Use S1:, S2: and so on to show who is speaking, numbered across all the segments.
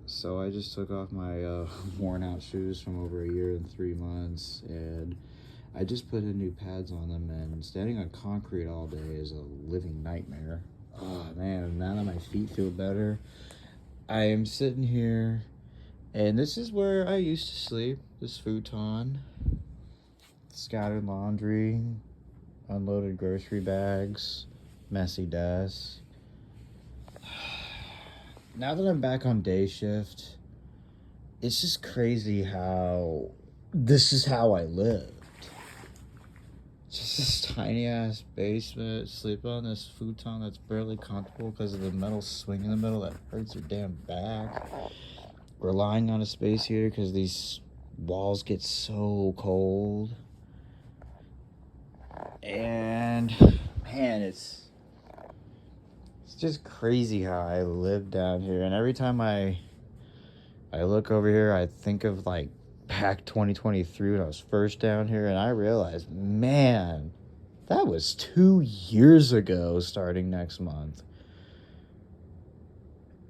S1: So I just took off my worn out shoes from over a year and 3 months, and I just put in new pads on them, and standing on concrete all day is a living nightmare. Oh man, now that my feet feel better, I am sitting here, and this is where I used to sleep, this futon, scattered laundry, unloaded grocery bags, messy desk. Now that I'm back on day shift, it's just crazy how this is how I lived. Just this tiny ass basement, sleep on this futon that's barely comfortable because of the metal swing in the middle that hurts your damn back. Relying on a space heater because these walls get so cold. And man, it's just crazy how I live down here. And every time I look over here, I think of like back 2023 when I was first down here, and I realized, man, that was 2 years ago starting next month.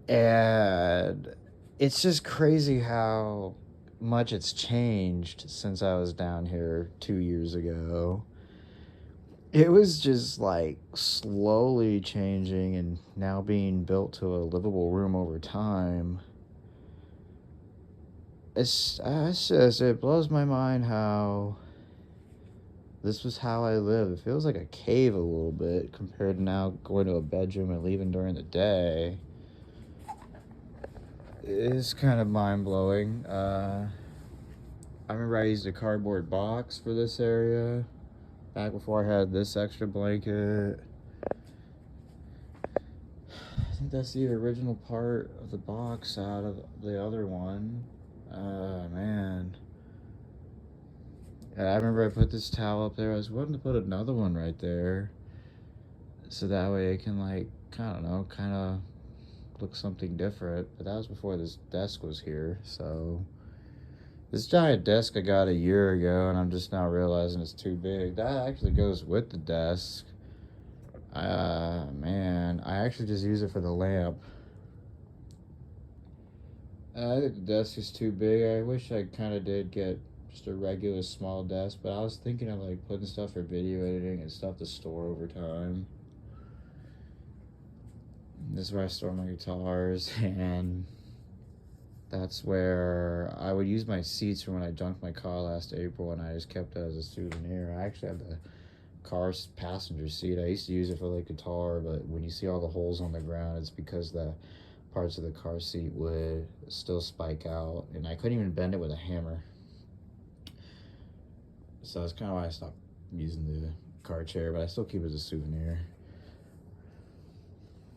S1: And it's just crazy how much it's changed since I was down here 2 years ago. It was just like slowly changing and now being built to a livable room over time. It blows my mind how this was how I live. It feels like a cave a little bit compared to now going to a bedroom and leaving during the day. It's kind of mind-blowing. I remember I used a cardboard box for this area back before I had this extra blanket. I think that's the original part of the box out of the other one. Man. I remember I put this towel up there. I was wanting to put another one right there, so that way it can, like, I don't know, kind of look something different. But that was before this desk was here. So this giant desk I got a year ago, and I'm just now realizing it's too big. That actually goes with the desk. Man, I actually just use it for the lamp. I think the desk is too big. I wish I kind of did get just a regular small desk, but I was thinking of like putting stuff for video editing and stuff to store over time. This is where I store my guitars, and that's where I would use my seats from when I junked my car last April, and I just kept it as a souvenir. I actually have the car's passenger seat. I used to use it for like guitar, but when you see all the holes on the ground, it's because the parts of the car seat would still spike out, and I couldn't even bend it with a hammer. So that's kind of why I stopped using the car chair, but I still keep it as a souvenir.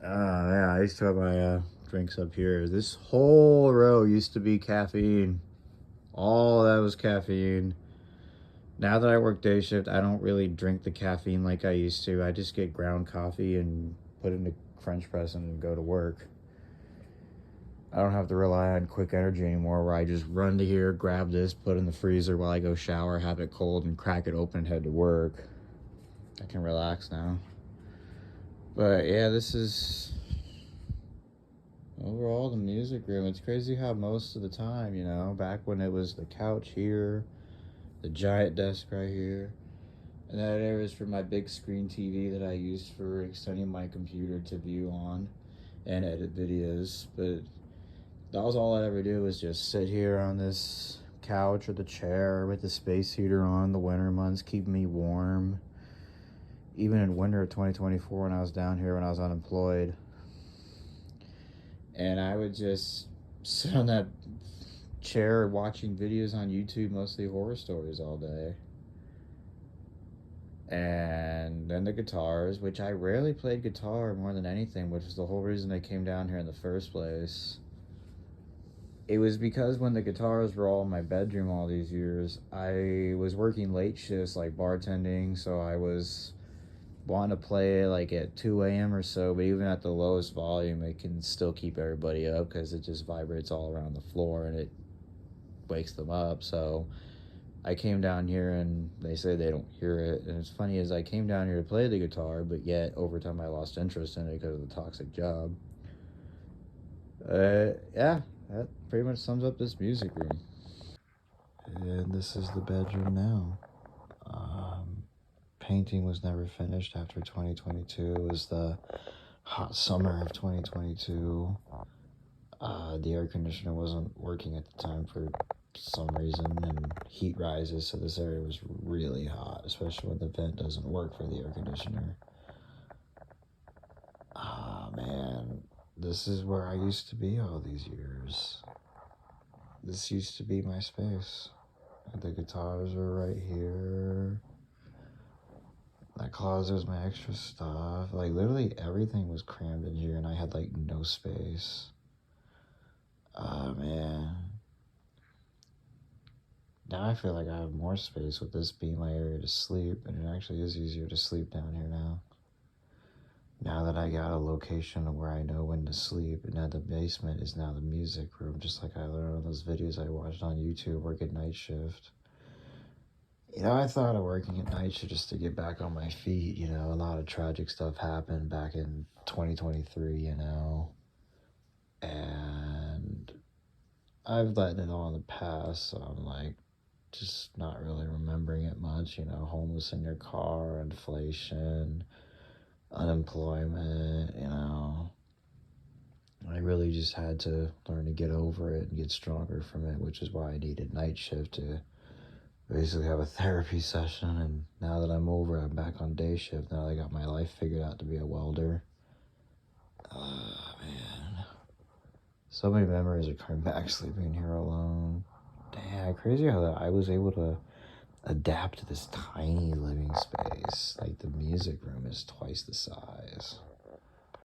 S1: Yeah, I used to have my drinks up here. This whole row used to be caffeine. All that was caffeine. Now that I work day shift, I don't really drink the caffeine like I used to. I just get ground coffee and put it in the French press and go to work. I don't have to rely on quick energy anymore, where I just run to here, grab this, put it in the freezer while I go shower, have it cold, and crack it open and head to work. I can relax now. But yeah, this is overall the music room. It's crazy how most of the time, back when it was the couch here, the giant desk right here, and that area is for my big screen TV that I used for extending my computer to view on and edit videos. But that was all I'd ever do, was just sit here on this couch or the chair with the space heater on the winter months, keeping me warm. Even in winter of 2024 when I was down here when I was unemployed. And I would just sit on that chair watching videos on YouTube, mostly horror stories, all day. And then the guitars, which I rarely played guitar more than anything, which was the whole reason I came down here in the first place. It was because when the guitars were all in my bedroom all these years, I was working late shifts like bartending, so I was wanting to play like at 2 a.m. or so, but even at the lowest volume, it can still keep everybody up because it just vibrates all around the floor and it wakes them up. So I came down here and they say they don't hear it. And it's funny, as I came down here to play the guitar, but yet over time I lost interest in it because of the toxic job. Yeah, pretty much sums up this music room. And this is the bedroom now. Painting was never finished after 2022. It was the hot summer of 2022. The air conditioner wasn't working at the time for some reason, and heat rises, so this area was really hot, especially when the vent doesn't work for the air conditioner. Ah, man, this is where I used to be all these years. This used to be my space. The guitars were right here. That closet was my extra stuff. Like, literally everything was crammed in here, and I had, like, no space. Oh, man. Now I feel like I have more space with this being my area to sleep, and it actually is easier to sleep down here now. Now that I got a location where I know when to sleep, and now the basement is now the music room, just like I learned on those videos I watched on YouTube, working night shift. You know, I thought of working at night shift just to get back on my feet. You know, a lot of tragic stuff happened back in 2023, you know, and I've let it all in the past, so I'm like, just not really remembering it much, you know, homeless in your car, inflation, unemployment, you know. I really just had to learn to get over it and get stronger from it, which is why I needed night shift to basically have a therapy session. And now that I'm over, I'm back on day shift. Now I got my life figured out to be a welder. Man. So many memories are coming back sleeping here alone. Damn, crazy how that I was able to adapt to this tiny living space. Like, the music room is twice the size.